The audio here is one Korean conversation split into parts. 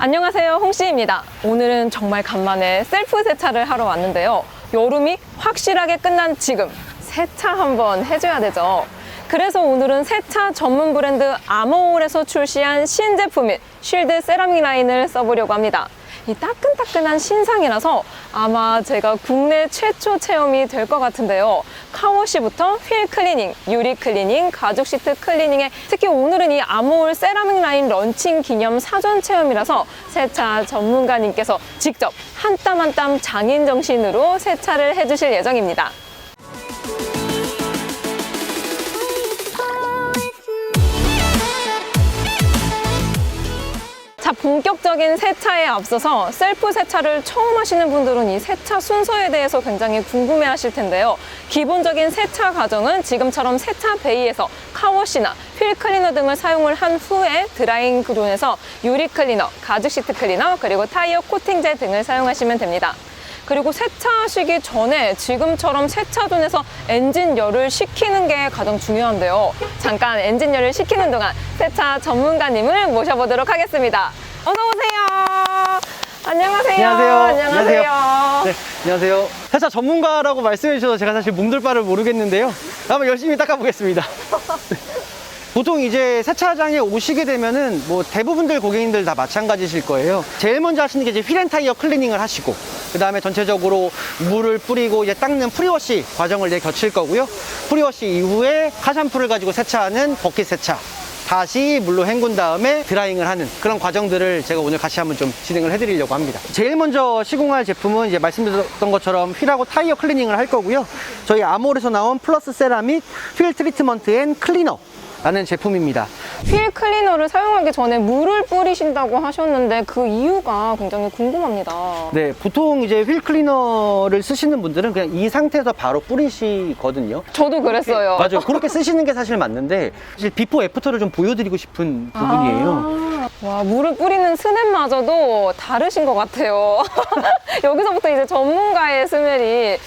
안녕하세요, 홍씨입니다. 오늘은 정말 간만에 셀프 세차를 하러 왔는데요. 여름이 확실하게 끝난 지금 세차 한번 해줘야 되죠. 그래서 오늘은 세차 전문 브랜드 아머올에서 출시한 신제품인 쉴드 세라믹 라인을 써보려고 합니다. 이 따끈따끈한 신상이라서 아마 제가 국내 최초 체험이 될 것 같은데요. 카워시부터 휠 클리닝, 유리 클리닝, 가죽 시트 클리닝에 특히 오늘은 이 아머올 세라믹 라인 런칭 기념 사전 체험이라서 세차 전문가님께서 직접 한 땀 한 땀 장인 정신으로 세차를 해주실 예정입니다. 자, 본격적인 세차에 앞서서 셀프 세차를 처음 하시는 분들은 이 세차 순서에 대해서 굉장히 궁금해 하실 텐데요. 기본적인 세차 과정은 지금처럼 세차 베이에서 카워시나 휠 클리너 등을 사용을 한 후에 드라잉 존에서 유리 클리너, 가죽 시트 클리너, 그리고 타이어 코팅제 등을 사용하시면 됩니다. 그리고 세차하시기 전에 지금처럼 세차존에서 엔진열을 식히는 게 가장 중요한데요. 잠깐 엔진열을 식히는 동안 세차 전문가님을 모셔보도록 하겠습니다. 어서 오세요. 안녕하세요. 안녕하세요. 네, 안녕하세요. 세차 전문가라고 말씀해 주셔서 제가 사실 몸둘 바를 모르겠는데요. 한번 열심히 닦아보겠습니다. 보통 이제 세차장에 오시게 되면은 뭐 대부분들 고객님들 다 마찬가지실 거예요. 제일 먼저 하시는 게 이제 휠 앤 타이어 클리닝을 하시고, 그 다음에 전체적으로 물을 뿌리고 이제 닦는 프리워시 과정을 이제 거칠 거고요. 프리워시 이후에 카샴푸를 가지고 세차하는 버킷 세차, 다시 물로 헹군 다음에 드라잉을 하는 그런 과정들을 제가 오늘 같이 한번 좀 진행을 해드리려고 합니다. 제일 먼저 시공할 제품은 이제 말씀드렸던 것처럼 휠하고 타이어 클리닝을 할 거고요. 저희 아몰에서 나온 플러스 세라믹 휠 트리트먼트 앤 클리너 라는 제품입니다. 휠 클리너를 사용하기 전에 물을 뿌리신다고 하셨는데 그 이유가 굉장히 궁금합니다. 네, 보통 이제 휠 클리너를 쓰시는 분들은 그냥 이 상태에서 바로 뿌리시거든요. 저도 그랬어요. 맞아요. 그렇게 쓰시는 게 사실 맞는데, 사실 비포 애프터를 좀 보여드리고 싶은 부분이에요. 와, 물을 뿌리는 스냅마저도 다르신 것 같아요. 여기서부터 이제 전문가의 스멜이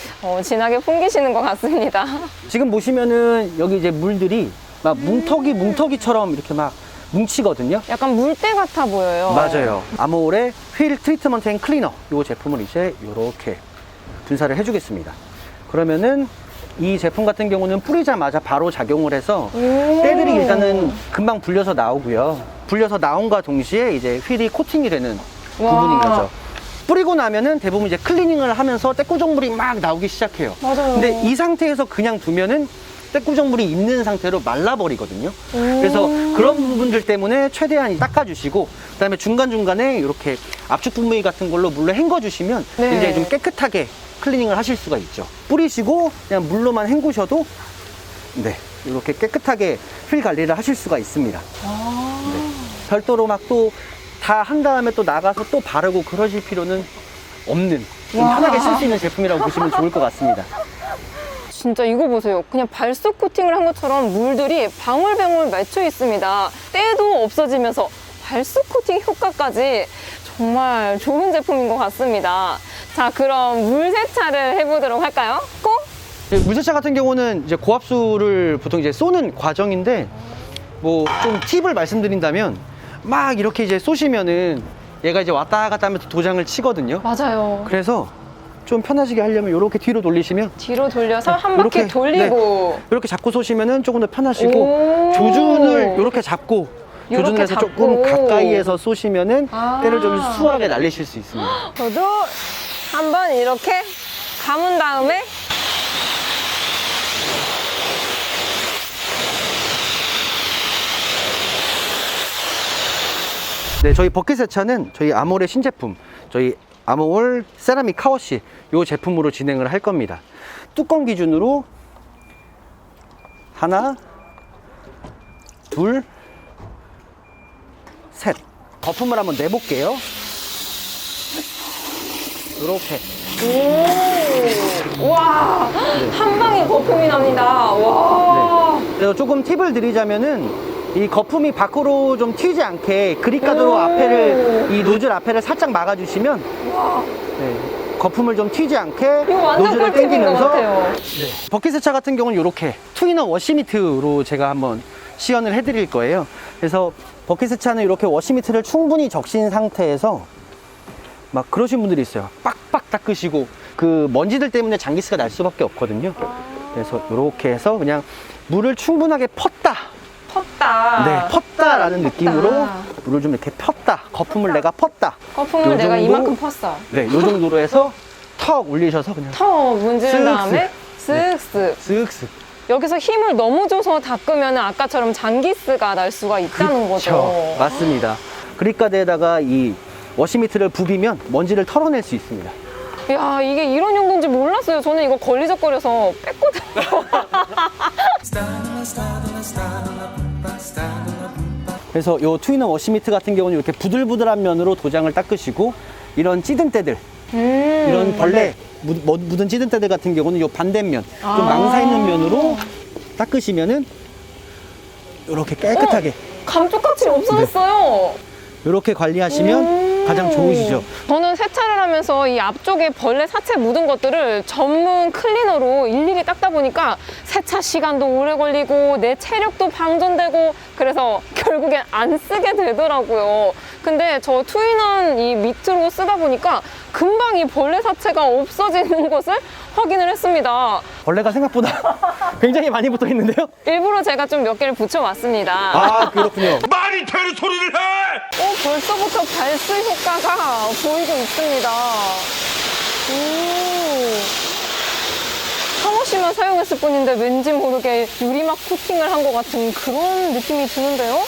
진하게 풍기시는 것 같습니다. 지금 보시면은 여기 이제 물들이 막 뭉텅이처럼 이렇게 막 뭉치거든요. 약간 물때 같아 보여요. 맞아요. 아모올의 휠 트리트먼트 앤 클리너, 이 제품을 이제 이렇게 분사를 해주겠습니다. 그러면은 이 제품 같은 경우는 뿌리자마자 바로 작용을 해서 때들이 일단은 금방 불려서 나오고요. 불려서 나온과 동시에 이제 휠이 코팅이 되는 부분인 거죠. 뿌리고 나면은 대부분 이제 클리닝을 하면서 때꾸정물이 막 나오기 시작해요. 맞아요. 근데 이 상태에서 그냥 두면은 때꾸정물이 있는 상태로 말라버리거든요. 그래서 그런 부분들 때문에 최대한 닦아주시고, 그 다음에 중간중간에 이렇게 압축 분무기 같은 걸로 물로 헹궈주시면 네. 굉장히 좀 깨끗하게 클리닝을 하실 수가 있죠. 뿌리시고 그냥 물로만 헹구셔도 네, 이렇게 깨끗하게 휠 관리를 하실 수가 있습니다. 네. 별도로 막 또 다 한 다음에 또 나가서 또 바르고 그러실 필요는 없는, 좀 편하게 쓸 수 있는 제품이라고 보시면 좋을 것 같습니다. 진짜 이거 보세요. 그냥 발수 코팅을 한 것처럼 물들이 방울방울 맺혀 있습니다. 때도 없어지면서 발수 코팅 효과까지 정말 좋은 제품인 것 같습니다. 자, 그럼 물 세차를 해보도록 할까요? 꼭? 물세차 같은 경우는 이제 고압수를 보통 이제 쏘는 과정인데, 뭐 좀 팁을 말씀드린다면 막 이렇게 이제 쏘시면은 얘가 이제 왔다 갔다 하면서 도장을 치거든요. 맞아요. 그래서 좀 편하시게 하려면 이렇게 뒤로 돌리시면, 뒤로 돌려서 한 바퀴 이렇게, 돌리고 이렇게 잡고 쏘시면은 조금 더 편하시고, 조준을 이렇게 잡고 조준을 해서 조금 가까이에서 쏘시면은 때를 좀 수월하게 날리실 수 있습니다. 저도 한번 이렇게 감은 다음에 네, 저희 버킷 세차는 저희 아몰의 신제품, 저희 아몰 세라믹 카워시 이 제품으로 진행을 할 겁니다. 뚜껑 기준으로 하나, 둘, 셋. 거품을 한번 내볼게요. 이렇게. 오, 와, 한 방에 거품이 납니다. 와. 네. 그래서 조금 팁을 드리자면은, 이 거품이 밖으로 좀 튀지 않게 그립가드로 앞에를, 이 노즐 앞에를 살짝 막아주시면, 네, 거품을 좀 튀지 않게 이거 완전 노즐을 꿀팁인 것 당기면서, 같아요. 네. 버킷 세차 같은 경우는 이렇게 투이너 워시미트로 제가 한번 시연을 해드릴 거예요. 그래서 버킷 세차는 이렇게 워시미트를 충분히 적신 상태에서 막 그러신 분들이 있어요. 빡빡 닦으시고 그 먼지들 때문에 장기스가 날 수밖에 없거든요. 그래서 이렇게 해서 그냥 물을 충분하게 펐다. 네, 펐다라는 느낌으로 물을 좀 이렇게 폈다. 거품을 내가 폈다. 거품을 요 내가 정도? 이만큼 폈어. 네, 이 정도로 해서 턱 올리셔서 그냥 턱 문지른 쓱쓱. 다음에 쓱쓱. 쓱쓱. 여기서 힘을 너무 줘서 닦으면 아까처럼 장기스가 날 수가 있다는 거죠. 맞습니다. 그립가드에다가 이 워시미트를 부비면 먼지를 털어낼 수 있습니다. 야, 이게 이런 용도인지 몰랐어요. 저는 이거 걸리적거려서 뺐거든요. 그래서 이 투인원 워시미트 같은 경우는 이렇게 부들부들한 면으로 도장을 닦으시고 이런 찌든 때들, 이런 벌레 묻은 찌든 때들 같은 경우는 이 반대면, 좀 망사 있는 면으로 닦으시면은 이렇게 깨끗하게 감쪽같이 없어졌어요. 이렇게 관리하시면 가장 좋으시죠. 저는 세차를 하면서 이 앞쪽에 벌레 사체 묻은 것들을 전문 클리너로 일일이 닦다 보니까 세차 시간도 오래 걸리고 내 체력도 방전되고 그래서 결국엔 안 쓰게 되더라고요. 근데 저 투인원 이 미트로 쓰다 보니까 금방 이 벌레 사체가 없어지는 것을 확인을 했습니다. 벌레가 생각보다 굉장히 많이 붙어 있는데요. 일부러 제가 좀 몇 개를 붙여왔습니다. 아, 그렇군요. 말이 되는 소리를 해! 벌써부터 발수 효과가 보이고 있습니다. 샤워시만 사용했을 뿐인데 왠지 모르게 유리막 코팅을 한 것 같은 그런 느낌이 드는데요.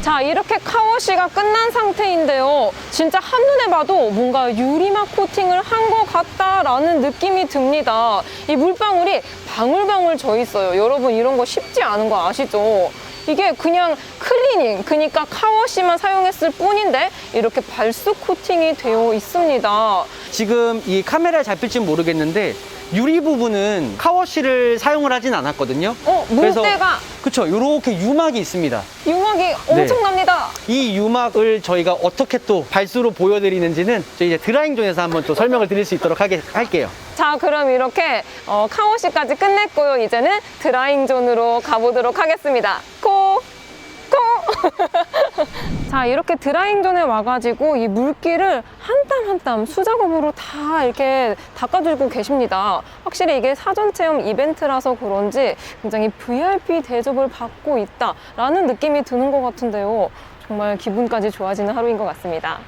자, 이렇게 카워시가 끝난 상태인데요. 진짜 한눈에 봐도 뭔가 유리막 코팅을 한 것 같다라는 느낌이 듭니다. 이 물방울이 방울방울 져 있어요. 여러분 이런 거 쉽지 않은 거 아시죠? 이게 그냥 클리닝, 그러니까 카워시만 사용했을 뿐인데 이렇게 발수 코팅이 되어 있습니다. 지금 이 카메라에 잡힐지 모르겠는데 유리 부분은 카워시를 사용을 하진 않았거든요. 물때가 그쵸, 이렇게 유막이 있습니다. 유막이 엄청납니다. 이 유막을 저희가 어떻게 또 발수로 보여드리는지는 저희 이제 드라잉존에서 한번 또 설명을 드릴 수 있도록 할게요. 자, 그럼 이렇게 카워시까지 끝냈고요. 이제는 드라잉존으로 가보도록 하겠습니다. 자, 이렇게 드라잉존에 와가지고 이 물기를 한 땀 한 땀 수작업으로 다 이렇게 닦아주고 계십니다. 확실히 이게 사전 체험 이벤트라서 그런지 굉장히 VIP 대접을 받고 있다라는 느낌이 드는 것 같은데요. 정말 기분까지 좋아지는 하루인 것 같습니다.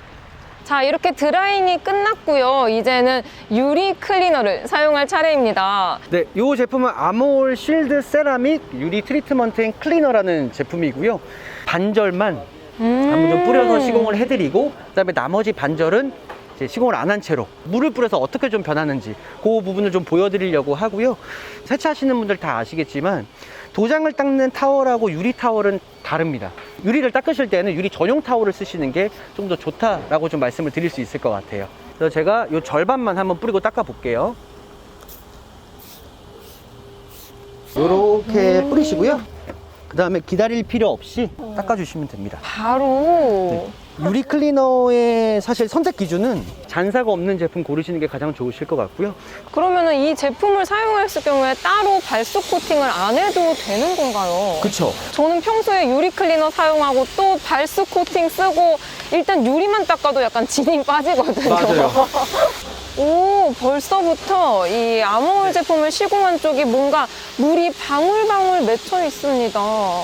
자, 이렇게 드라잉이 끝났고요. 이제는 유리 클리너를 사용할 차례입니다. 네, 이 제품은 아모올 실드 세라믹 유리 트리트먼트 앤 클리너라는 제품이고요. 반절만 한번 좀 뿌려서 시공을 해드리고 그다음에 나머지 반절은 이제 시공을 안 한 채로 물을 뿌려서 어떻게 좀 변하는지 그 부분을 좀 보여드리려고 하고요. 세차하시는 분들 다 아시겠지만 도장을 닦는 타월하고 유리 타월은 다릅니다. 유리를 닦으실 때는 유리 전용 타월을 쓰시는 게 좀 더 좋다라고 좀 말씀을 드릴 수 있을 것 같아요. 그래서 제가 이 절반만 한번 뿌리고 닦아 볼게요. 이렇게 뿌리시고요. 그 다음에 기다릴 필요 없이 닦아주시면 됩니다. 바로 유리 클리너의 사실 선택 기준은 잔사가 없는 제품 고르시는 게 가장 좋으실 것 같고요. 그러면은 이 제품을 사용했을 경우에 따로 발수 코팅을 안 해도 되는 건가요? 그쵸? 저는 평소에 유리 클리너 사용하고 또 발수 코팅 쓰고 일단 유리만 닦아도 약간 진이 빠지거든요. 맞아요. 오, 벌써부터 이 아모올 제품을 시공한 쪽이 뭔가 물이 방울방울 맺혀 있습니다.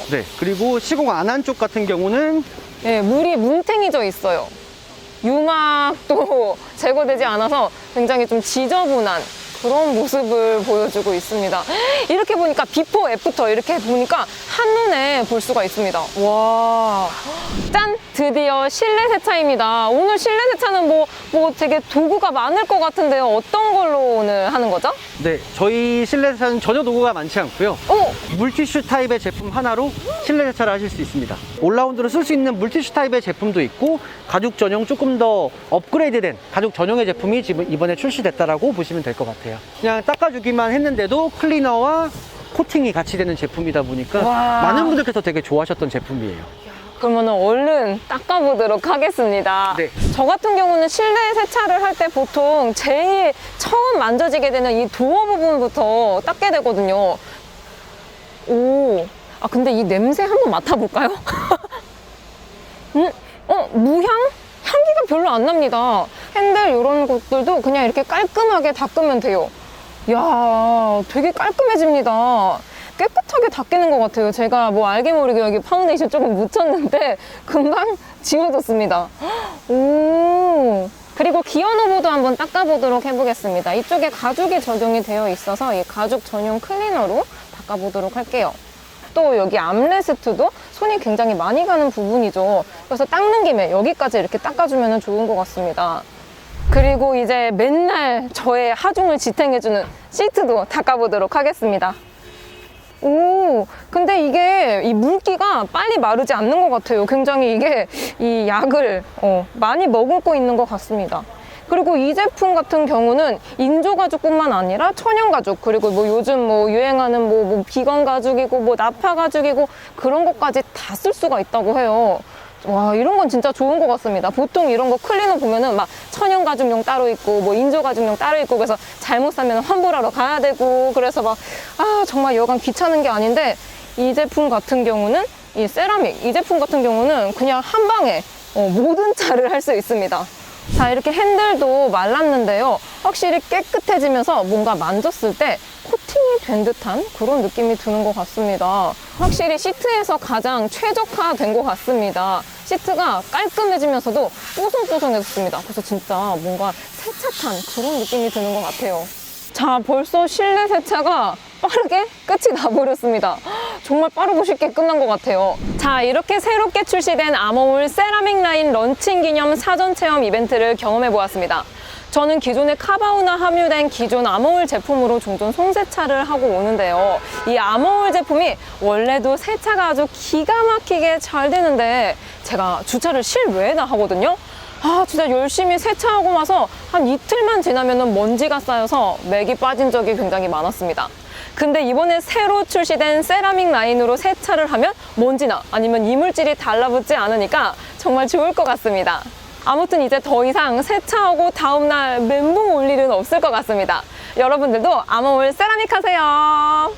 네, 그리고 시공 안 한 쪽 같은 경우는 네, 물이 뭉탱이져 있어요. 유막도 제거되지 않아서 굉장히 좀 지저분한 그런 모습을 보여주고 있습니다. 이렇게 보니까 비포 애프터 이렇게 보니까 한눈에 볼 수가 있습니다. 와, 짠! 드디어 실내 세차입니다. 오늘 실내 세차는 뭐 되게 도구가 많을 것 같은데요. 어떤 걸로 오늘 하는 거죠? 네, 저희 실내 세차는 전혀 도구가 많지 않고요. 물티슈 타입의 제품 하나로 실내 세차를 하실 수 있습니다. 올라운드로 쓸 수 있는 물티슈 타입의 제품도 있고 가죽 전용 조금 더 업그레이드된 가죽 전용의 제품이 지금 이번에 출시됐다라고 보시면 될 것 같아요. 그냥 닦아주기만 했는데도 클리너와 코팅이 같이 되는 제품이다 보니까 와. 많은 분들께서 되게 좋아하셨던 제품이에요. 그러면 얼른 닦아보도록 하겠습니다. 네. 저 같은 경우는 실내 세차를 할 때 보통 제일 처음 만져지게 되는 이 도어 부분부터 닦게 되거든요. 오, 근데 이 냄새 한번 맡아볼까요? 무향? 향기가 별로 안 납니다. 핸들 이런 것들도 그냥 이렇게 깔끔하게 닦으면 돼요. 이야, 되게 깔끔해집니다. 깨끗하게 닦이는 것 같아요. 제가 뭐 알게 모르게 여기 파운데이션 조금 묻혔는데 금방 지워졌습니다. 오. 그리고 기어노브도 한번 닦아보도록 해보겠습니다. 이쪽에 가죽이 적용이 되어 있어서 이 가죽 전용 클리너로 닦아보도록 할게요. 또 여기 암레스트도 손이 굉장히 많이 가는 부분이죠. 그래서 닦는 김에 여기까지 이렇게 닦아주면 좋은 것 같습니다. 그리고 이제 맨날 저의 하중을 지탱해주는 시트도 닦아보도록 하겠습니다. 오, 근데 이게 이 물기가 빨리 마르지 않는 것 같아요. 굉장히 이게 이 약을 많이 머금고 있는 것 같습니다. 그리고 이 제품 같은 경우는 인조 가죽뿐만 아니라 천연 가죽, 그리고 뭐 요즘 뭐 유행하는 뭐 비건 가죽이고 뭐 나파 가죽이고 그런 것까지 다 쓸 수가 있다고 해요. 와, 이런 건 진짜 좋은 것 같습니다. 보통 이런 거 클리너 보면은 막 천연 가죽용 따로 있고 뭐 인조 가죽용 따로 있고 그래서 잘못 사면 환불하러 가야 되고 그래서 막 정말 여간 귀찮은 게 아닌데 이 제품 같은 경우는 이 세라믹 이 제품 같은 경우는 그냥 한 방에 모든 차를 할 수 있습니다. 자, 이렇게 핸들도 말랐는데요. 확실히 깨끗해지면서 뭔가 만졌을 때 코팅이 된 듯한 그런 느낌이 드는 것 같습니다. 확실히 시트에서 가장 최적화된 것 같습니다. 시트가 깔끔해지면서도 뽀송뽀송해졌습니다. 그래서 진짜 뭔가 세차 탄 그런 느낌이 드는 것 같아요. 자, 벌써 실내 세차가 빠르게 끝이 나버렸습니다. 정말 빠르고 쉽게 끝난 것 같아요. 자, 이렇게 새롭게 출시된 아머울 세라믹 라인 런칭 기념 사전 체험 이벤트를 경험해 보았습니다. 저는 기존에 카바우나 함유된 기존 아머울 제품으로 종종 송세차를 하고 오는데요. 이 아머울 제품이 원래도 세차가 아주 기가 막히게 잘 되는데 제가 주차를 실외에다 하거든요. 진짜 열심히 세차하고 나서 한 이틀만 지나면 먼지가 쌓여서 맥이 빠진 적이 굉장히 많았습니다. 근데 이번에 새로 출시된 세라믹 라인으로 세차를 하면 먼지나 아니면 이물질이 달라붙지 않으니까 정말 좋을 것 같습니다. 아무튼 이제 더 이상 세차하고 다음날 멘붕 올 일은 없을 것 같습니다. 여러분들도 아머울 세라믹 하세요.